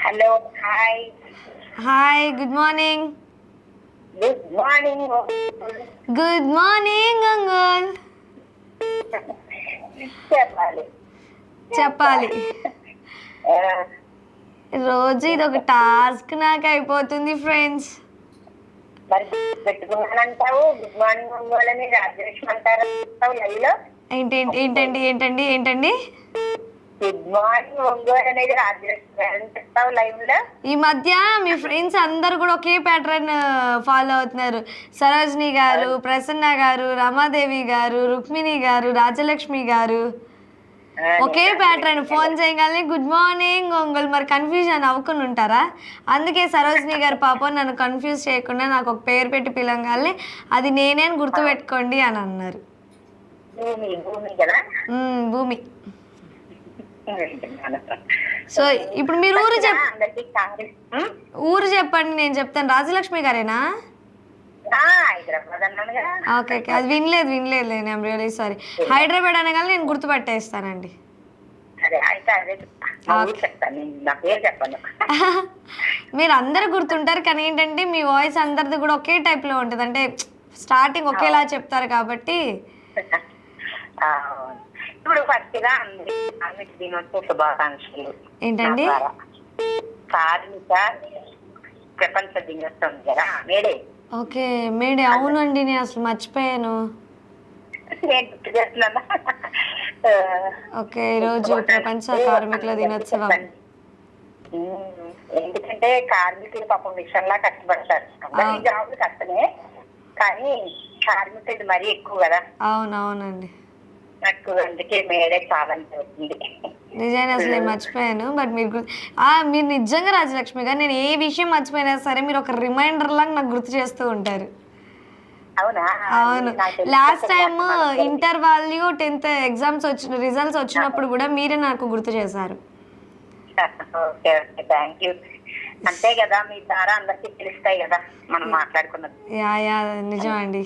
Hello hi. Hi, good morning. Good morning. Good morning uncle. చెప్పాలి. రోజు ఇది ఒక టాస్క్ నాకు అయిపోతుంది ఫ్రెండ్స్. మరి పెట్టుకున్నానంటావు, గుడ్ మార్నింగ్ వాళ్ళని రాజలక్ష్మి అంటారు లైవ్ లో. ఏంటండి ఏంటండి ఏంటండి? గుడ్ మార్నింగ్ ఒంగోలు అనేది రాజలక్ష్మి అని చెప్తావు లైవ్ లో. ఈ మధ్య మీ ఫ్రెండ్స్ అందరు కూడా ఒకే ప్యాటర్న్ ఫాలో అవుతున్నారు. సరోజిని గారు, ప్రసన్న గారు, రమాదేవి గారు, రుక్మిణి గారు, రాజలక్ష్మి గారు ఒకే ప్యాటర్న్. ఫోన్ చేయగానే గుడ్ మార్నింగ్ ఒంగోలు. మరి కన్ఫ్యూజన్ అవ్వకుండా ఉంటారా? అందుకే సరోజిని గారు పాపం నన్ను కన్ఫ్యూజ్ చేయకుండా నాకు ఒక పేరు పెట్టి పిలవగానే అది నేనే అని గుర్తుపెట్టుకోండి అని అన్నారు. భూమి. సో ఇప్పుడు మీరు ఊరు చెప్పండి, నేను చెప్తాను. రాజలక్ష్మి గారేనా? ఓకే ఓకే, అది వినలేదు నేను రియలీ సారీ. హైదరాబాద్ అనగానే నేను గుర్తుపట్టేస్తానండి. మీరు అందరు గుర్తుంటారు, కానీ ఏంటంటే మీ వాయిస్ అందరిది కూడా ఒకే టైప్లో ఉంటుంది. అంటే స్టార్టింగ్ ఒకేలా చెప్తారు కాబట్టి. ఇప్పుడు ఫస్ట్ గా కార్మిక దినోత్సవ శుభాకాంక్షలు. ఏంటండి? కార్మిక ప్రపంచ దినోత్సవం కదా, మేడే. Okay, May Day. అవునండి, నేను అసలు మర్చిపోయాను. ఓకే, ఈరోజు ప్రపంచ కార్మికుల దినోత్సవం. ఎందుకంటే కార్మికులు పాపం విషయంలా కష్టపడతారు. జాబులు కష్టమే, కానీ కార్మికులు మరీ ఎక్కువ కదా. అవునవునండి, అందుకే మేడే కావాల్సింది. నిజాన్ని అసలు మర్చిపోయాను. బట్ మీరు మీరు నిజంగా రాజలక్ష్మి గారు, నేను ఏ విషయం మర్చిపోయినా సరే మీరు ఒక రిమైండర్ లాగా నాకు గుర్తు చేస్తూ ఉంటారు. అవును, లాస్ట్ టైమ్ ఇంటర్ వాళ్ళు 10th ఎగ్జామ్స్ రిజల్ట్స్ వచ్చినప్పుడు కూడా మీరే నాకు గుర్తు చేశారు. అంతే కదా, మీ ద్వారా అందరికి తెలుస్తాయి కదా మనం మాట్లాడుకున్నది. యా నిజం అండి.